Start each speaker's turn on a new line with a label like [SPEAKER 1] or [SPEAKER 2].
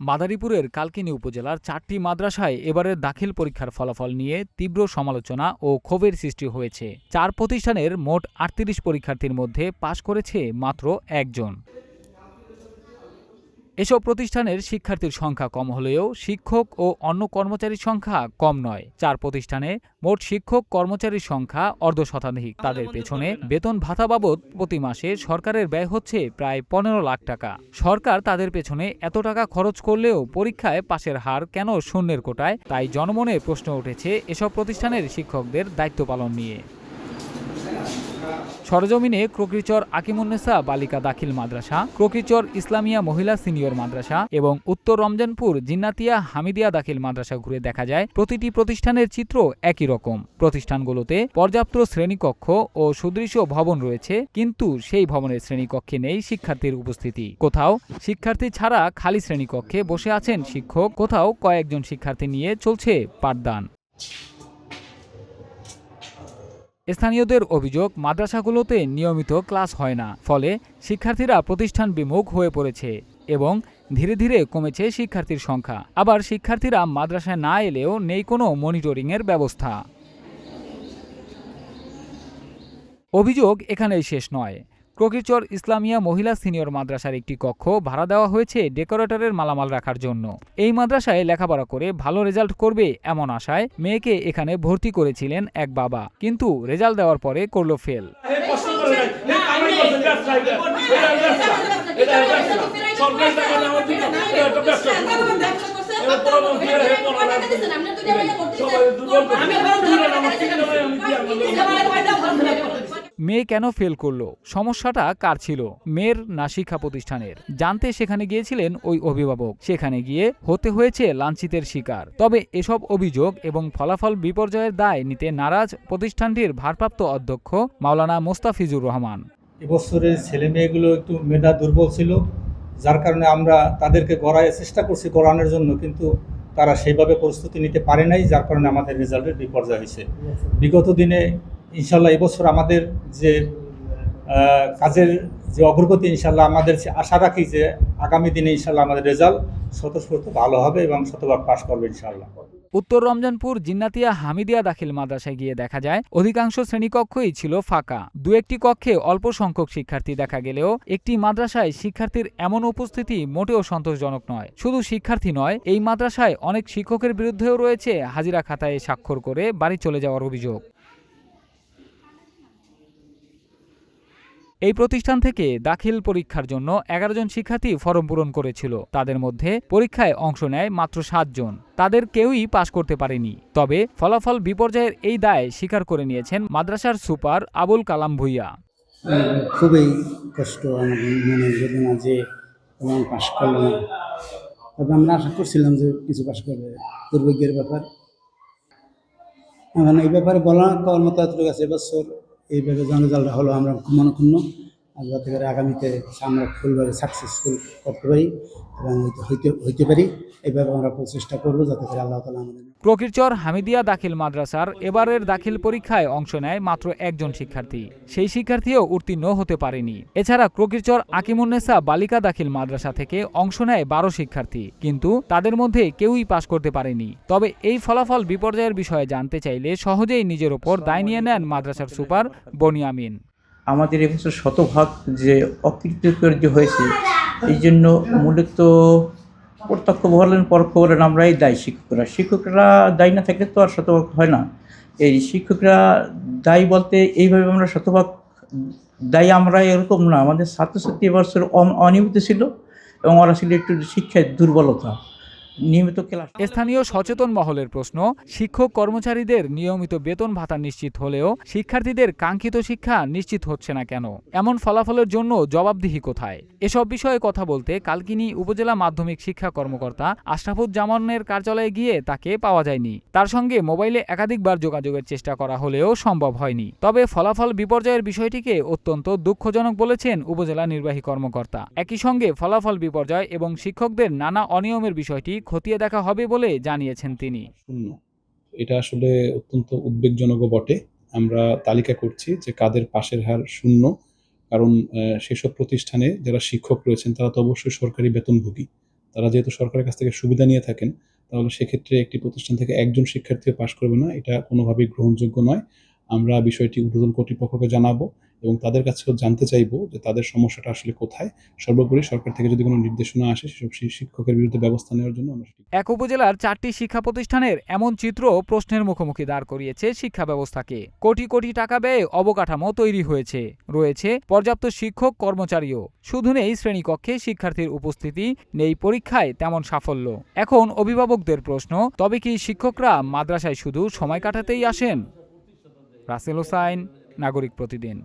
[SPEAKER 1] মাদারীপুরের কালকিনি উপজেলার ৪টি মাদ্রাসায় এবারের দাখিল পরীক্ষার ফলাফল নিয়ে তীব্র সমালোচনা ও ক্ষোভের সৃষ্টি হয়েছে। ৪ প্রতিষ্ঠানের মোট ৩৮ পরীক্ষার্থীর মধ্যে পাশ করেছে মাত্র একজন। এসব প্রতিষ্ঠানের শিক্ষার্থীর সংখ্যা কম হলেও শিক্ষক ও অন্য কর্মচারীর সংখ্যা কম নয়। ৪ প্রতিষ্ঠানে মোট শিক্ষক কর্মচারীর সংখ্যা অর্ধশতাধিক। তাদের পেছনে বেতন ভাতা বাবদ প্রতি মাসে সরকারের ব্যয় হচ্ছে প্রায় ১৫ লাখ টাকা। সরকার তাদের পেছনে এত টাকা খরচ করলেও পরীক্ষায় পাশের হার কেন শূন্যের কোটায়, তাই জনমনে প্রশ্ন উঠেছে এসব প্রতিষ্ঠানের শিক্ষকদের দায়িত্ব পালন নিয়ে। সরেজমিনে ক্রোকরিচর আকিমুন্নেসা বালিকা দাখিল মাদ্রাসা, ক্রোকরিচর ইসলামিয়া মহিলা সিনিয়র মাদ্রাসা এবং উত্তর রমজানপুর জিন্নাতিয়া হামিদিয়া দাখিল মাদ্রাসা ঘুরে দেখা যায় প্রতিটি প্রতিষ্ঠানের চিত্র একই রকম। প্রতিষ্ঠানগুলোতে পর্যাপ্ত শ্রেণীকক্ষ ও সুদৃশ্য ভবন রয়েছে, কিন্তু সেই ভবনের শ্রেণীকক্ষে নেই শিক্ষার্থীর উপস্থিতি। কোথাও শিক্ষার্থী ছাড়া খালি শ্রেণীকক্ষে বসে আছেন শিক্ষক, কোথাও কয়েকজন শিক্ষার্থী নিয়ে চলছে পাঠদান। স্থানীয়দের অভিযোগ, মাদ্রাসাগুলোতে নিয়মিত ক্লাস হয় না, ফলে শিক্ষার্থীরা প্রতিষ্ঠান বিমুখ হয়ে পড়েছে এবং ধীরে ধীরে কমেছে শিক্ষার্থীর সংখ্যা। আবার শিক্ষার্থীরা মাদ্রাসায় না এলেও নেই কোনো মনিটরিংয়ের ব্যবস্থা। অভিযোগ এখানেই শেষ নয়। ক্রোকরিচর ইসলামিয়া মহিলা সিনিয়র মাদ্রাসার একটি কক্ষ ভাড়া দেওয়া হয়েছে ডেকোরেটরের মালামাল রাখার জন্য। এই মাদ্রাসায় লেখাপড়া করে ভালো রেজাল্ট করবে এমন আশায় মেয়েকে এখানে ভর্তি করেছিলেন এক বাবা, কিন্তু রেজাল্ট দেওয়ার পরে করল ফেল। মেয়ে কেন ফেল করলো? সমস্যাটা কার ছিল, মেয়ের না শিক্ষা প্রতিষ্ঠানের? জানতে সেখানে গিয়েছিলেন ওই অভিভাবক। সেখানে গিয়ে হতে হয়েছে লাঞ্ছিতের শিকার। তবে এসব অভিযোগ এবং ফলাফল বিপর্যয়ের দায় নিতে নারাজ প্রতিষ্ঠানটির ভারপ্রাপ্ত অধ্যক্ষ মাওলানা মোস্তাফিজুর রহমান।
[SPEAKER 2] এবছরের ছেলে মেয়েগুলো একটু মেধা দুর্বল ছিল, যার কারণে আমরা তাদেরকে গড়ানোর চেষ্টা করছি গড়ানোর জন্য, কিন্তু তারা সেইভাবে প্রস্তুতি নিতে পারে নাই, যার কারণে আমাদের রেজাল্টের বিপর্যয় হয়েছে। বিগত দিনে ইনশাল্লাহ এবছর আমাদের যে কাজের যে অগ্রগতি, ইনশাল্লাহ আমাদের আশা রাখি যে আগামী দিনে ইনশাল্লাহ আমাদের রেজাল্ট শতঃ ভালো হবে এবং শতভাগ পাস করবে ইনশাল্লাহ।
[SPEAKER 1] উত্তর রমজানপুর জিন্নাতিয়া হামিদিয়া দাখিল মাদ্রাসায় গিয়ে দেখা যায় অধিকাংশ শ্রেণীকক্ষই ছিল ফাঁকা। দু একটি কক্ষে অল্প সংখ্যক শিক্ষার্থী দেখা গেলেও একটি মাদ্রাসায় শিক্ষার্থীর এমন উপস্থিতি মোটেও সন্তোষজনক নয়। শুধু শিক্ষার্থী নয়, এই মাদ্রাসায় অনেক শিক্ষকের বিরুদ্ধেও রয়েছে হাজিরা খাতায় স্বাক্ষর করে বাড়ি চলে যাওয়ার অভিযোগ। এই প্রতিষ্ঠান থেকে দাখিল পরীক্ষার জন্য ১১ জন শিক্ষার্থী ফরম পূরণ করেছিল। তাদের মধ্যে পরীক্ষায় অংশ নেয় মাত্র ৭ জন। তাদের কেউই পাশ করতে পারেনি। তবে ফলাফল বিপর্যয়ের এই দায় স্বীকার করে নিয়েছেন মাদ্রাসার সুপার আবুল কালাম ভুইয়া।
[SPEAKER 3] খুবই কষ্ট, আমাদের মনে বেদনা যে এবং পাশ করলো না। তবে আমরা আশা করছিলাম যে কিছু পাশ করবে, দুর্ভাগ্যের ব্যাপার। এখন এই ব্যাপারে বলা করার মতো এতটুকু আছে। এবছর এইভাবে জনজালটা হলো, আমরা মনক্ষুণ্ণ, আর যাতে করে আগামীতে আমরা ফুলভাবে সাকসেসফুল করতে পারি এবং হইতে পারি, এইভাবে আমরা প্রচেষ্টা করবো যাতে করে আল্লাহ তাআলা আমাদের।
[SPEAKER 1] ক্রোকরিচর হামিদিয়া দাখিল মাদ্রাসার এবারের দাখিল পরীক্ষায় অংশ নেয় মাত্র একজন শিক্ষার্থী। সেই শিক্ষার্থীও উত্তীর্ণ হতে পারেনি। এছাড়া ক্রোকরিচর আকিমুন্নেসা বালিকা দাখিল মাদ্রাসা থেকে অংশ নেয় ১২ শিক্ষার্থী, কিন্তু তাদের মধ্যে কেউই পাশ করতে পারেনি। তবে এই ফলাফল বিপর্যয়ের বিষয়ে জানতে চাইলে সহজেই নিজের ওপর দায় নিয়ে নেন মাদ্রাসার সুপার বনিয়ামিন।
[SPEAKER 4] আমাদের এবছর শতভাগ যে অকৃতকার্য হয়েছে, এই জন্য মূলত প্রত্যক্ষ বলেন পরোক্ষ বলেন আমরাই দায়ী। শিক্ষকরা দায়ী না থাকলে তো আর শতভাগ হয় না। এই শিক্ষকরা দায়ী বলতে এইভাবে আমরা শতভাগ দায়ী আমরা এরকম না। আমাদের ছাত্রছাত্রী এবছর অনিয়মিত ছিল এবং ওরা ছিল একটু শিক্ষায় দুর্বলতা, নিয়মিত ক্লাস।
[SPEAKER 1] স্থানীয় সচেতন মহলের প্রশ্ন, শিক্ষক কর্মচারীদের নিয়মিত বেতন ভাতা নিশ্চিত হলেও শিক্ষার্থীদের কাঙ্ক্ষিত শিক্ষা নিশ্চিত হচ্ছে না কেন? এমন ফলাফলের জন্য জবাবদিহি কোথায়? এসব বিষয়ে কথা বলতে কালকিনি উপজেলা মাধ্যমিক শিক্ষা কর্মকর্তা আশরাফুজ্জামানের কার্যালয়ে গিয়ে তাকে পাওয়া যায়নি। তার সঙ্গে মোবাইলে একাধিকবার যোগাযোগের চেষ্টা করা হলেও সম্ভব হয়নি। তবে ফলাফল বিপর্যয়ের বিষয়টিকে অত্যন্ত দুঃখজনক বলেছেন উপজেলা নির্বাহী কর্মকর্তা। একই সঙ্গে ফলাফল বিপর্যয় এবং শিক্ষকদের নানা অনিয়মের বিষয়টি খতিয়ে দেখা হবে বলে জানিয়েছেন তিনি।
[SPEAKER 5] এটা আসলে অত্যন্ত উদ্বেগজনকও বটে। আমরা তালিকা করছি যে কাদের পাশের হার শূন্য, কারণ সেসব প্রতিষ্ঠানে যারা শিক্ষক রয়েছেন তারা তো অবশ্যই সরকারি বেতনভোগী। তারা যেহেতু সরকারের কাছ থেকে সুবিধা নিয়ে থাকেন, তাহলে সেক্ষেত্রে একটি প্রতিষ্ঠান থেকে একজন শিক্ষার্থীও পাশ করবে না, এটা কোনোভাবেই গ্রহণযোগ্য নয়। আমরা বিষয়টি ঊর্ধ্বতন কর্তৃপক্ষকে জানাবো এবং তাদের কাছেও জানতে চাইবো যে তাদের সমস্যাটা আসলে কোথায়। সর্বোপরি সরকার থেকে যদি কোনো নির্দেশনা আসে সেসব শিক্ষকের বিরুদ্ধে ব্যবস্থা নেওয়ার জন্য আমরা
[SPEAKER 1] এক উপজেলার 4টি শিক্ষা প্রতিষ্ঠানের এমন চিত্র প্রশ্নের মুখোমুখি দাঁড় করিয়েছে শিক্ষা ব্যবস্থাকে। কোটি কোটি টাকা ব্যয়ে অবকাঠামো তৈরি হয়েছে, রয়েছে পর্যাপ্ত শিক্ষক কর্মচারীও, শুধু নেই শ্রেণীকক্ষে শিক্ষার্থীর উপস্থিতি, নেই পরীক্ষায় তেমন সাফল্য। এখন অভিভাবকদের প্রশ্ন, তবে কি শিক্ষকরা মাদ্রাসায় শুধু সময় কাটাতেই আসেন? রাসেল হোসাইন, নাগরিক প্রতিদিন।